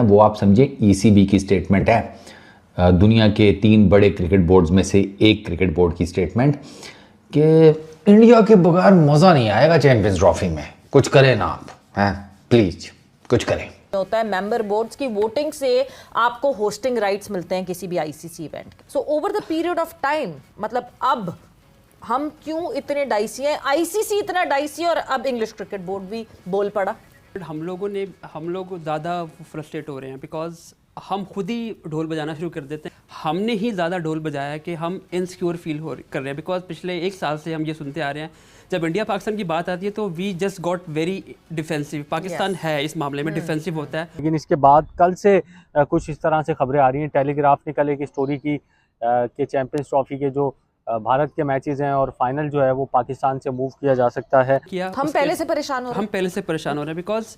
ना वो आप समझे ईसीबी की स्टेटमेंट है, दुनिया के 3 बड़े क्रिकेट बोर्ड्स में से एक क्रिकेट बोर्ड की स्टेटमेंट कि इंडिया के बगैर मज़ा नहीं आएगा चैंपियंस ट्रॉफी में, कुछ करें ना आप, हैं प्लीज कुछ करें। होता है मेंबर बोर्ड्स की वोटिंग से आपको होस्टिंग राइट्स मिलते हैं किसी भी आईसीसी इवेंट के। So over the period of time, मतलब अब हम क्यों इतने डाइसी हैं, आईसीसी इतना डाइसी और अब इंग्लिश क्रिकेट बोर्ड भी बोल पड़ा। हम लोग ज़्यादा फ्रस्ट्रेट हो रहे हैं बिकॉज हम खुद ही ढोल बजाना शुरू कर देते हैं। हमने ही ज़्यादा ढोल बजाया कि हम इनसिक्योर फील कर रहे हैं बिकॉज पिछले 1 साल से हम ये सुनते आ रहे हैं जब इंडिया पाकिस्तान की बात आती है तो we just got very defensive. Pakistan है इस मामले में डिफेंसिव होता है। लेकिन इसके बाद कल से कुछ इस तरह से खबरें आ रही हैं। टेलीग्राफ ने कल एक स्टोरी की कि चैंपियंस ट्रॉफी के जो भारत के मैचेस हैं और फाइनल जो है वो पाकिस्तान से मूव किया जा सकता है। हम पहले से परेशान हो रहे हैं बिकॉज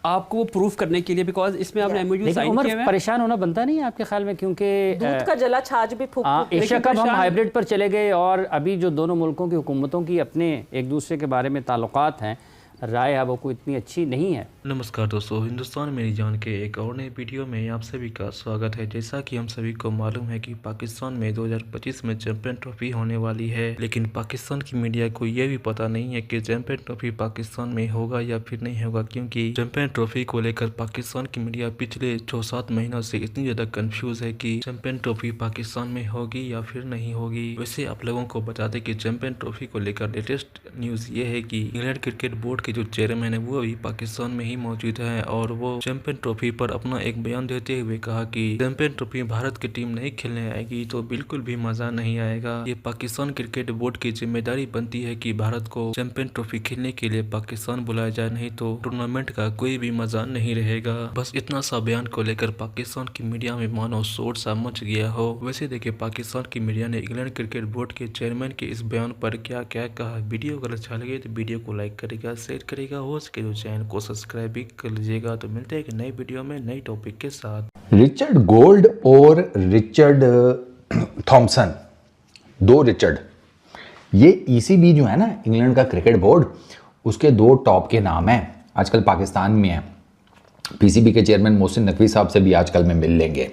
आपको वो प्रूफ करने के लिए बिकॉज इसमें आपने एमओयू साइन किया है। परेशान होना बनता नहीं है आपके ख्याल में, क्योंकि दूध का जला छाछ भी फूक एशिया कप हम हाइब्रिड पर चले गए और अभी जो दोनों मुल्कों की हुकूमतों की अपने एक दूसरे के बारे में ताल्लुकात हैं, राय है वो कोई इतनी अच्छी नहीं है। नमस्कार दोस्तों, हिंदुस्तान मेरी जान के एक और नए वीडियो में आप सभी का स्वागत है। जैसा कि हम सभी को मालूम है कि पाकिस्तान में 2025 में चैंपियन ट्रॉफी होने वाली है, लेकिन पाकिस्तान की मीडिया को ये भी पता नहीं है कि चैंपियन ट्रॉफी पाकिस्तान में होगा या फिर नहीं होगा, क्योंकि चैंपियन ट्रॉफी को लेकर पाकिस्तान की मीडिया पिछले 6-7 महीनों से इतनी ज्यादा कंफ्यूज है कि चैंपियन ट्रॉफी पाकिस्तान में होगी या फिर नहीं होगी। वैसे आप लोगों को बता दें कि चैंपियन ट्रॉफी को लेकर लेटेस्ट न्यूज ये है कि इंग्लैंड क्रिकेट बोर्ड के जो चेयरमैन है वो अभी पाकिस्तान में ही मौजूद है और वो चैंपियन ट्रॉफी पर अपना एक बयान देते हुए कहा कि चैंपियन ट्रॉफी भारत की टीम नहीं खेलने आएगी तो बिल्कुल भी मजा नहीं आएगा। ये पाकिस्तान क्रिकेट बोर्ड की जिम्मेदारी बनती है कि भारत को चैंपियन ट्रॉफी खेलने के लिए पाकिस्तान बुलाया जाए, नहीं तो टूर्नामेंट का कोई भी मजा नहीं रहेगा। बस इतना सा बयान को लेकर पाकिस्तान की मीडिया में मानो शोर सा मच गया हो। वैसे देखिए पाकिस्तान की मीडिया ने इंग्लैंड क्रिकेट बोर्ड के चेयरमैन के इस बयान पर क्या क्या कहा। वीडियो अगर अच्छा लगे तो वीडियो को लाइक करेगा, शेयर करेगा, हो सके तो चैनल को सब्सक्राइब भी कर लीजिएगा। तो मिलते हैं एक नई वीडियो में नई टॉपिक के साथ। रिचर्ड गोल्ड और रिचर्ड थॉमसन, 2 रिचर्ड, ये ईसीबी जो है ना इंग्लैंड का क्रिकेट बोर्ड, उसके 2 टॉप के नाम हैं, आजकल पाकिस्तान में है। पीसीबी के चेयरमैन मोहसिन नकवी साहब से भी आजकल में मिल लेंगे।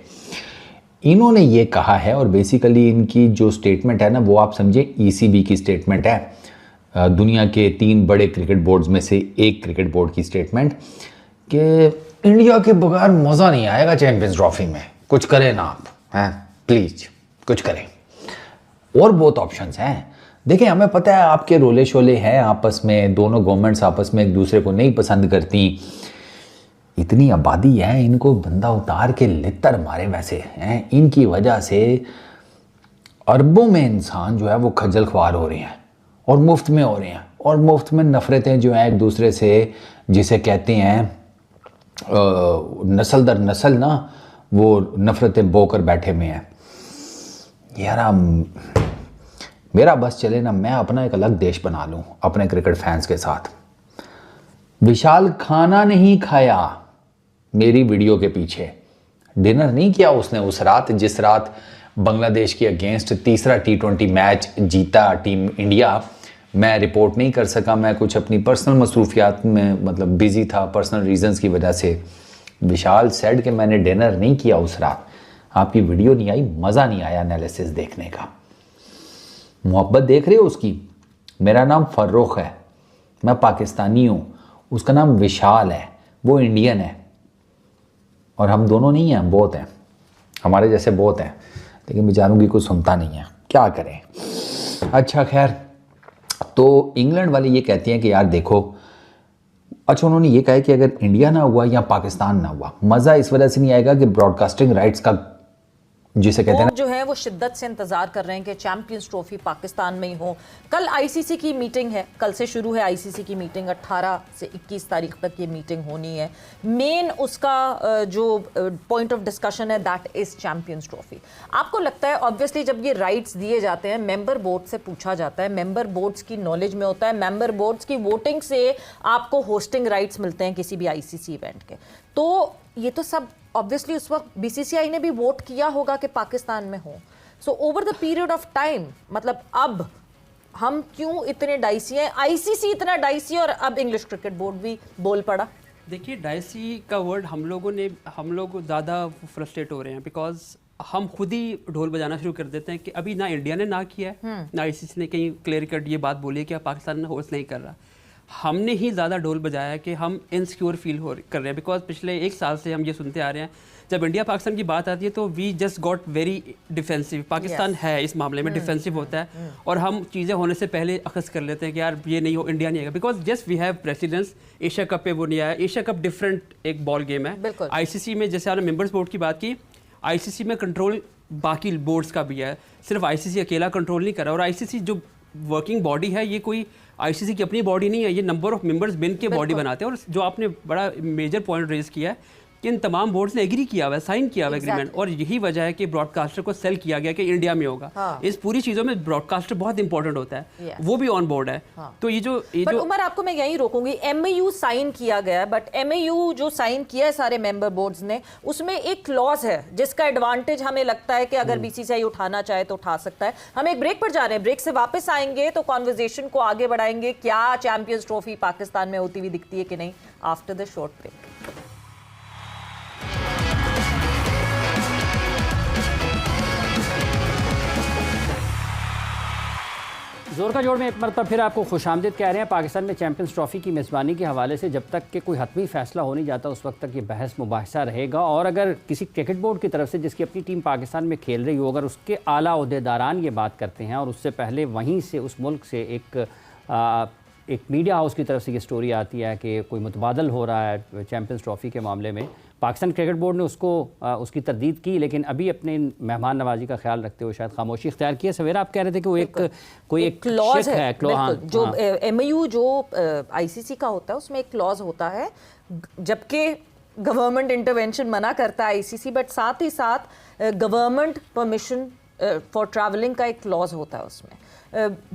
इन्होंने ये कहा है और बेसिकली इनकी जो स्टेटमेंट है ना वो आप समझे ईसीबी की स्टेटमेंट है, दुनिया के 3 बड़े क्रिकेट बोर्ड्स में से एक क्रिकेट बोर्ड की स्टेटमेंट कि इंडिया के बगैर मज़ा नहीं आएगा चैंपियंस ट्रॉफी में, कुछ करें ना आप, हैं प्लीज कुछ करें। और बहुत ऑप्शंस हैं। देखिए हमें पता है आपके रोले शोले हैं आपस में, दोनों गवर्नमेंट्स आपस में एक दूसरे को नहीं पसंद करती, इतनी आबादी है, इनको बंदा उतार के लित्तर मारे वैसे हैं, इनकी वजह से अरबों में इंसान जो है वो खज्जल ख्वार हो रहे हैं और मुफ्त में हो रहे हैं, और मुफ्त में नफ़रतें जो हैं एक दूसरे से, जिसे कहते हैं नस्ल दर नस्ल ना, वो नफ़रतें बोकर बैठे में हैं। यार मेरा बस चले ना, मैं अपना एक अलग देश बना लूँ अपने क्रिकेट फैंस के साथ। विशाल खाना नहीं खाया मेरी वीडियो के पीछे, डिनर नहीं किया उसने उस रात जिस रात बांग्लादेश के अगेंस्ट तीसरा T20 मैच जीता टीम इंडिया। मैं रिपोर्ट नहीं कर सका, मैं कुछ अपनी पर्सनल मसरूफियात में मतलब बिजी था, पर्सनल रीजंस की वजह से। विशाल सेड कि मैंने डिनर नहीं किया उस रात, आपकी वीडियो नहीं आई, मज़ा नहीं आया एनालिसिस देखने का। मोहब्बत देख रहे हो उसकी। मेरा नाम फर्रुख है, मैं पाकिस्तानी हूँ, उसका नाम विशाल है, वो इंडियन है, और हम दोनों नहीं हैं, बहुत हैं, हमारे जैसे बहुत हैं, लेकिन बेचारों की कोई सुनता नहीं है, क्या करें। अच्छा खैर, तो इंग्लैंड वाले ये कहते हैं कि यार देखो, अच्छा उन्होंने ये कहा कि अगर इंडिया ना हुआ या पाकिस्तान ना हुआ, मज़ा इस वजह से नहीं आएगा कि ब्रॉडकास्टिंग राइट्स का जिसे कहते हैं ना, जो है वो शिद्दत से इंतजार कर रहे हैं कि चैंपियंस ट्रॉफी पाकिस्तान में ही हो। कल आईसीसी की मीटिंग है, कल से शुरू है आईसीसी की मीटिंग, 18 से 21 तारीख तक ये मीटिंग होनी है। मेन उसका जो पॉइंट ऑफ डिस्कशन है दैट इज चैंपियंस ट्रॉफी। आपको लगता है ऑब्वियसली जब ये राइट्स दिए जाते हैं मेंबर बोर्ड से पूछा जाता है, मेंबर बोर्ड्स की नॉलेज में होता है, मेंबर बोर्ड्स की वोटिंग से आपको होस्टिंग राइट्स मिलते हैं किसी भी आईसीसी इवेंट के। तो ये तो सब ऑब्वियसली उस वक्त बीसीसीआई ने भी वोट किया होगा कि पाकिस्तान में हो। So over the period of time, मतलब अब हम क्यों इतने डाइसी हैं, आईसीसी इतना डाइसी और अब इंग्लिश क्रिकेट बोर्ड भी बोल पड़ा। देखिए डाइसी का वर्ड हम लोग ज़्यादा फ्रस्ट्रेट हो रहे हैं बिकॉज हम खुद ही ढोल बजाना शुरू कर देते हैं कि अभी ना इंडिया ने ना किया है ना आईसीसी ने कहीं क्लियर कट ये बात बोली है कि पाकिस्तान होस्ट नहीं कर रहा। हमने ही ज़्यादा ढोल बजाया कि हम इनसिक्योर फील कर रहे हैं बिकॉज पिछले एक साल से हम ये सुनते आ रहे हैं जब इंडिया पाकिस्तान की बात आती है तो we just got very defensive. Pakistan है इस मामले में डिफेंसिव होता है और हम चीज़ें होने से पहले अखज़ कर लेते हैं कि यार ये नहीं हो, इंडिया नहीं आएगा because just we have precedence. Asia cup पे वो नहीं आया। एशिया कप डिफरेंट एक बॉल गेम है। आईसीसी में जैसे आपने मेंबर्स बोर्ड की बात की, आईसीसी में कंट्रोल बाकी बोर्ड्स का भी है, सिर्फ आईसीसी अकेला कंट्रोल नहीं कर रहा। और आईसीसी जो वर्किंग बॉडी है ये कोई आईसीसी की अपनी बॉडी नहीं है, ये नंबर ऑफ मेंबर्स मिल के बॉडी बनाते हैं। और जो आपने बड़ा मेजर पॉइंट रेज किया है कि इन तमाम बोर्ड्स ने एग्री किया हुआ है, साइन किया हुआ है एग्रीमेंट। और यही वजह है कि ब्रॉडकास्टर को सेल किया गया कि इंडिया में होगा। इस पूरी चीज़ों में ब्रॉडकास्टर बहुत इंपॉर्टेंट होता है, वो भी ऑन बोर्ड है। तो ये जो उमर आपको मैं यही रोकूंगी, एमएयू साइन किया गया बट एमएयू जो साइन किया है सारे मेंबर बोर्ड्स ने उसमें एक क्लॉज है जिसका एडवांटेज हमें लगता है कि अगर बीसीसीआई उठाना चाहे तो उठा सकता है। हम एक ब्रेक पर जा रहे हैं, ब्रेक से वापस आएंगे तो कॉन्वर्जेशन को आगे बढ़ाएंगे। क्या चैंपियंस ट्रॉफी पाकिस्तान में होती हुई दिखती है कि नहीं, आफ्टर द शॉर्ट ब्रेक। जोर का जोड़ में एक मरतबा फिर आपको खुशामदीद कह रहे हैं। पाकिस्तान में चैंपियंस ट्रॉफी की मेज़बानी के हवाले से जब तक कि कोई हतमी फैसला हो नहीं जाता उस वक्त तक ये बहस मुबाहिसा रहेगा। और अगर किसी क्रिकेट बोर्ड की तरफ से जिसकी अपनी टीम पाकिस्तान में खेल रही हो, अगर उसके आला ओहदेदारान ये बात करते हैं और उससे पहले वहीं से उस मुल्क से एक मीडिया हाउस की तरफ से ये स्टोरी आती है कि कोई मुतबादल हो रहा है चैंपियंस ट्रॉफी के मामले में, पाकिस्तान क्रिकेट बोर्ड ने उसकी तरदीद की लेकिन अभी अपने मेहमान नवाजी का ख्याल रखते हुए शायद खामोशी इख्तियार किया। सवेरा आप कह रहे थे कि वो कोई एक क्लॉज है, जो हाँ। एमएयू जो आईसीसी का होता है उसमें एक क्लॉज होता है, जबकि गवर्नमेंट इंटरवेंशन मना करता है आईसीसी, बट साथ ही साथ गवर्नमेंट परमिशन फॉर ट्रैवलिंग का एक क्लॉज होता है उसमें।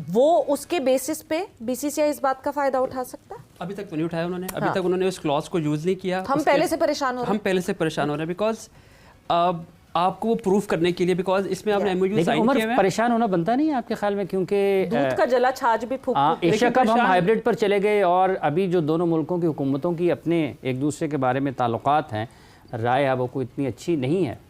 वो उसके बेसिस पे बीसीसीआई इस बात का फायदा उठा सकता है। अभी तक तो नहीं उठाया उन्होंने, अभी तक उन्होंने उस क्लॉज को यूज नहीं किया। हम पहले से परेशान हो रहे हैं बिकॉज आपको वो प्रूफ करने के लिए, बिकॉज इसमें आपने एमओयू साइन किया है। परेशान होना बनता नहीं है आपके ख्याल में, क्योंकि दूध का जला छाछ भी फूक। एशिया कप हम हाइब्रिड पर चले गए और अभी जो दोनों मुल्कों की हुकूमतों की अपने एक दूसरे के बारे में ताल्लुकात हैं, राय है वो कोई इतनी अच्छी नहीं है।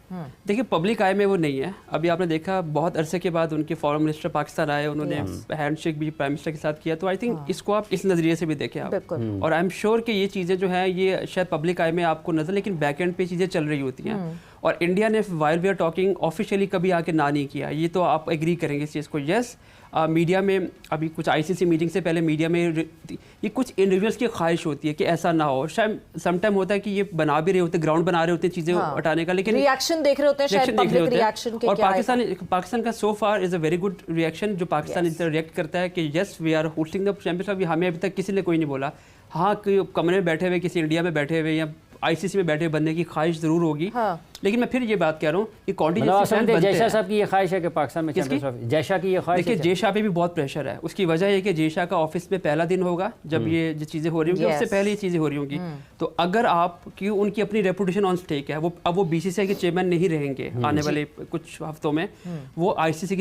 देखिए पब्लिक आई में वो नहीं है। अभी आपने देखा बहुत अरसे के बाद उनके फॉरेन मिनिस्टर पाकिस्तान आए, उन्होंने हैंडशेक भी प्राइम मिनिस्टर के साथ किया। तो आई थिंक इसको आप इस नज़रिए से भी देखें आप। और आई एम श्योर कि ये चीज़ें जो हैं ये शायद पब्लिक आई में आपको नजर, लेकिन बैक एंड पे चीज़ें चल रही होती हैं। और इंडिया ने while we are talking officially कभी आके ना नहीं किया, ये तो आप एग्री करेंगे इस चीज़ को। यस मीडिया में अभी कुछ आईसीसी मीटिंग से पहले मीडिया में ये कुछ इंडिविजुअल्स की ख्वाहिश होती है कि ऐसा ना हो। शायद समटाइम होता है कि ये बना भी रहे होते, ग्राउंड बना रहे होते चीज़ें हटाने का, लेकिन रिएक्शन देख रहे होते हैं, शायद पब्लिक रिएक्शन के और क्या पाकिस्तान का so far is a very good reaction जो पाकिस्तान इस तरह रिएक्ट करता है कि yes we are hosting the champions. हमें अभी तक किसी ने कोई नहीं बोला। हाँ, कमरे में बैठे हुए किसी इंडिया में बैठे हुए या आईसीसी में बैठे बनने की ख्वाहिश जरूर होगी। लेकिन मैं फिर ये बात कह रहा हूँ कि कॉन्टिजेंसी जयशाह साहब की ये ख्वाहिश है कि पाकिस्तान में जयशाह की ये ख्वाहिश। देखिए जयशाह पे भी बहुत प्रेशर है। उसकी वजह है कि जयशाह का ऑफिस में पहला दिन होगा जब ये जो चीज़ें हो रही होंगी, उससे पहले ये चीज़ें हो रही होंगी। तो अगर आप कि उनकी अपनी रेपुटेशन ऑन स्टेक है, वो अब वो बीसीसीआई के चेयरमैन नहीं रहेंगे आने वाले कुछ हफ्तों में, वो आईसीसी